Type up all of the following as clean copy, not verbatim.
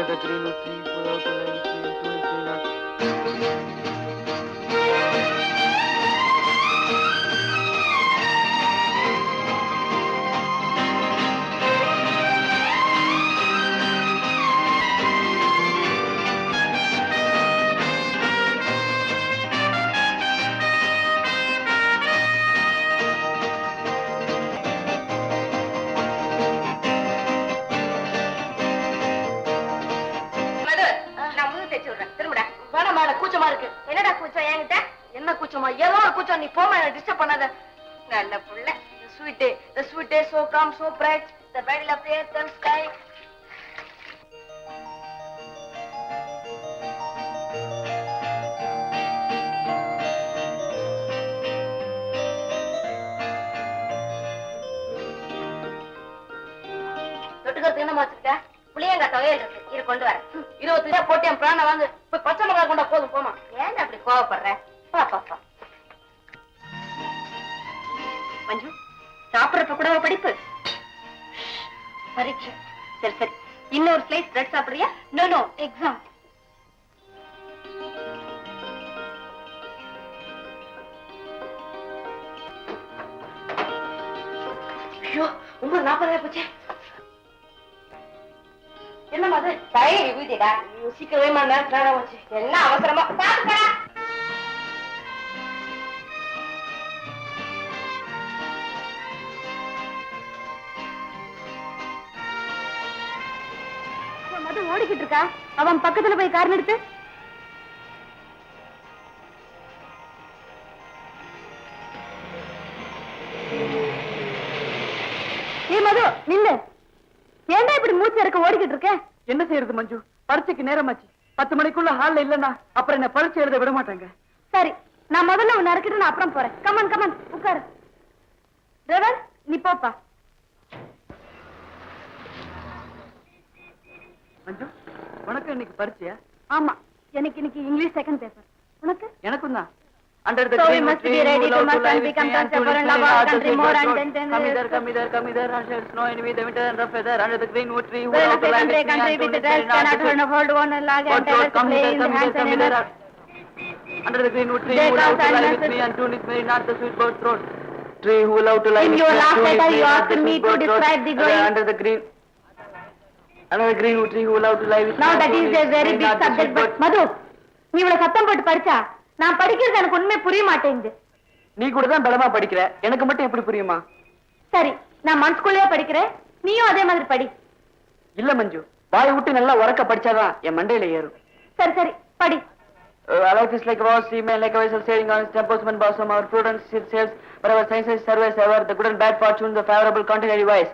the green tree full out the line tree to it not. கூச்சமா இருக்கு. என்னடா கூச்சம் என்கிட்ட? என்ன கூச்சமா? ஏதோ ஒரு கூச்சம். நீ போமா, என்ன டிஸ்டர்ப் பண்ணாத. நல்ல புள்ள. The sweet day so calm, so bright. The bright of the earth and sky. தொட்டுக்கிறதுக்கு என்ன வச்சிருக்க? புளியங்காய் துவையல் இருக்கு. இரு கொண்டு வரேன். 20 ரூபாய் போட்டு என் பிராண வாங்க. போய் பச்சை மிளகாய் கொண்டா போதும். போமா. ஏன் அப்படி கோவப்படுற? பாப்பா மஞ்சு, சாப்பிடறப்ப கூட படிப்பு பரீட்சை. சரி சரி, இன்னொரு ஸ்லைஸ் பிரெட் சாப்பிடுறியா? No exam. ஐயோ, 9:40 போச்சே. என்ன அது? தயிர் விபூதிடா. சீக்கிரமே மணி நேரம் வச்சு என்ன அவசரமா பாத்துக்கடா. மது ஓடிக்கிட்டு இருக்கா. அவன் பக்கத்துல போய் கார் நிறுத்து. ஏ மது நில்லு. ஏன்டா இப்படி மூச்சு இறக்க ஓடிக்கிட்டு இருக்க? என்ன செய்யறது மஞ்சு? பரீட்சைக்கு நேரமாச்சு. 10 மணிக்குள்ள ஹால்ல இல்லன்னா அப்புறம் என்ன பரீட்சை எழுத விட மாட்டாங்க. சரி, நான் முதல்ல உன்னை இறக்கிட்டு நான் அப்புறம் போறேன். கமன் உட்காரு. ரெவல், நீ போப்பா. மஞ்சு, உனக்கு இன்னைக்கு பரீட்சையா? ஆமா, எனக்கு இன்னைக்கு இங்கிலீஷ் செகண்ட் பேப்பர். உனக்கு? எனக்கும் தான். Under the so green we must tree, be ready to must and live become and to for live love our country more and come either, and shall snow in with the winter and rough weather. Under the green tree, who well, out to live country with the dress cannot turn of hold one lag and tell us to play in the hands and in the... Under the green tree, who out to live with me and tune with me, not the sweet bird throat. Tree who out to live in with your me last and letter tune you with asked me to describe the going... Under the green tree, who out to live with me. Now that is a very big subject, but Madhu, நீ இவ்வளவு சத்தம் போட்டு படிச்சா நான் படிக்கிறது எனக்கு ஒண்ணுமே புரிய மாட்டேங்குது. நீ கூட தான் பலமா படிக்கிற, எனக்கு மட்டும் எப்படி புரியுமா? சரி, நான் மனசுக்குள்ளேயே படிக்கிறேன், நீயும் அதே மாதிரி படி. இல்ல மஞ்சு, வாய் விட்டு நல்லா உரக்க படிச்சாதான் என் மண்டையில ஏறும். சரி சரி படி. Life is like a vast sea, man, like a vessel sailing on its tempestuous bosom. Our prudence it sails, but our science surveys ever the good and bad fortune, the favorable contrary wise.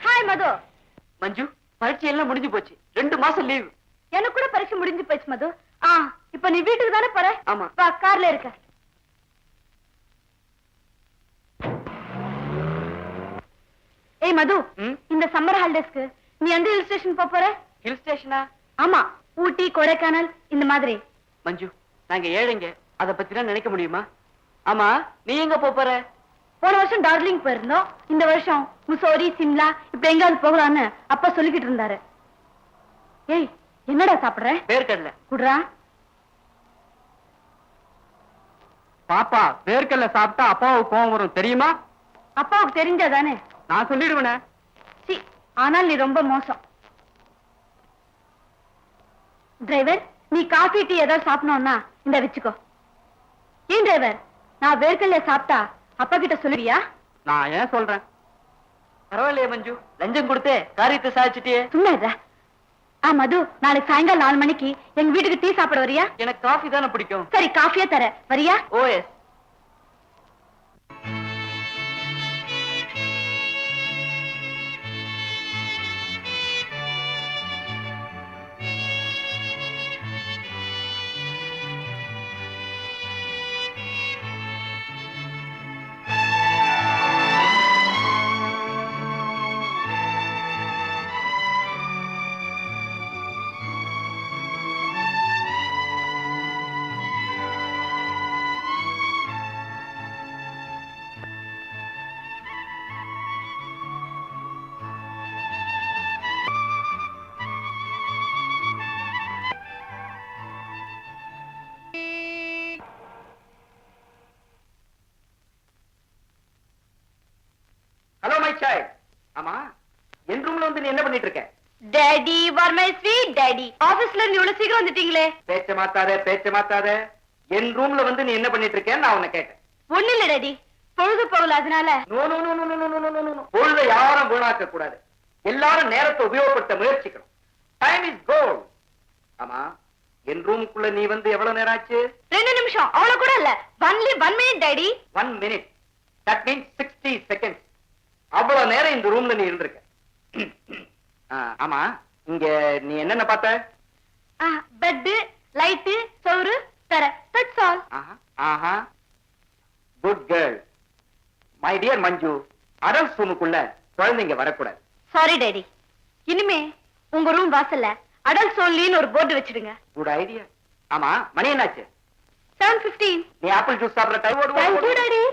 Hi Madhu. Manju, பரீட்சை எல்லாம் முடிஞ்சு போச்சு. 2 மாசம் leave. எனக்கு கூட பரீட்சை முடிஞ்சு போச்சு மது. இப்ப நீ வீட்டுக்கு தானே போற? ஆமா. வா, கார்ல இருக்க. ஏய் மது, இந்த சம்மர் ஹாலிடேஸ்க்கு நீ எந்த ஹில் ஸ்டேஷன் போற? ஹில் ஸ்டேஷனா? ஆமா, ஊட்டி, கொடைக்கானல் இந்த மாதிரி. மஞ்சு, நாங்க ஏழைங்க, அத பத்தி தான் நினைக்க முடியுமா? ஆமா, நீ எங்க போற? போன வருஷம் டார்ஜிலிங் போயிருந்தோம். இந்த வருஷம் முசோரி, சிம்லா இப்ப எங்காவது போகலான்னு அப்பா சொல்லிக்கிட்டு இருந்தாரு. ஏய், என்னடா சாப்பிடுற? வேர்க்கடலை. குடுறா. பாப்பா வேர்க்கல்ல சாப்பிட்டா அப்பாவுக்கு கோவம் வரும் தெரியுமா? அப்பாவுக்கு தெரிஞ்சாதானே? நான் சொல்லிடுவேனே. சி, ஆனால் நீ ரொம்ப மோசம். டிரைவர், நீ காஃபி டீ ஏதாவது சாப்பிடணும்னா இந்த வச்சுக்கோ. ஏன் டிரைவர், நான் வேர்க்கல்ல சாப்பிட்டா அப்பா கிட்ட சொல்லுவியா? நான் ஏன் சொல்றேன்? பரவாயில்லையே மஞ்சு, லஞ்சம் கொடுத்தே காரியத்தை சாதிச்சுட்டியே. சும்மா இருடா. மது, நாளைக்கு சாயங்காலம் 4 மணிக்கு எங்க வீட்டுக்கு டீ சாப்பிட வரியா? எனக்கு காஃபி தானே பிடிக்கும். சரி, காஃபியே தர வரியா? ஓஎஸ். Hello my child. ஆமா, என் ரூம்ல வந்து நீ என்ன பண்ணிட்டு இருக்க? டாடி, வர் மை ஸ்வீட் டாடி. ஆபீஸ்ல இருந்து இவ்வளவு சீக்கிரம் வந்துட்டீங்களே. பேச்ச மாத்தாத. என் ரூம்ல வந்து நீ என்ன பண்ணிட்டு இருக்கேன்னு நான் உன்னை கேட்டேன். ஒண்ணு இல்ல டாடி, பொழுது போகல அதனால. No no no no no no no no. பொழுதை யாரும் வீணாக்க கூடாது. எல்லாரும் நேரத்தை உபயோகப்படுத்த முயற்சிக்கணும். Time is gold. ஆமா, என் ரூமுக்குள்ள நீ வந்து எவ்வளவு நேரம் ஆச்சு? 2 நிமிஷம், அவ்வளவு கூட இல்ல. Only 1 minute daddy. 1 minute. That means 60 seconds. அவ்வளவு நேரம் இந்த ரூம்ல நீ இருந்திருக்க. ஆமா, இங்க நீ என்னென்ன பார்த்த? பெட், லைட், சோறு, தர. That's all. ஆஹா, good girl. My dear Manju, adult ரூமுக்குள்ள குழந்தைங்க வரக்கூடாது. Sorry daddy. இனிமே உங்க ரூம் வாசல்ல அடல்ட் ஓன்லின்னு ஒரு போர்டு வச்சிடுங்க. Good idea. ஆமா, மணி என்னாச்சு? 7:15. நீ ஆப்பிள் ஜூஸ் சாப்பிடுற டைம் Thank you டாடி.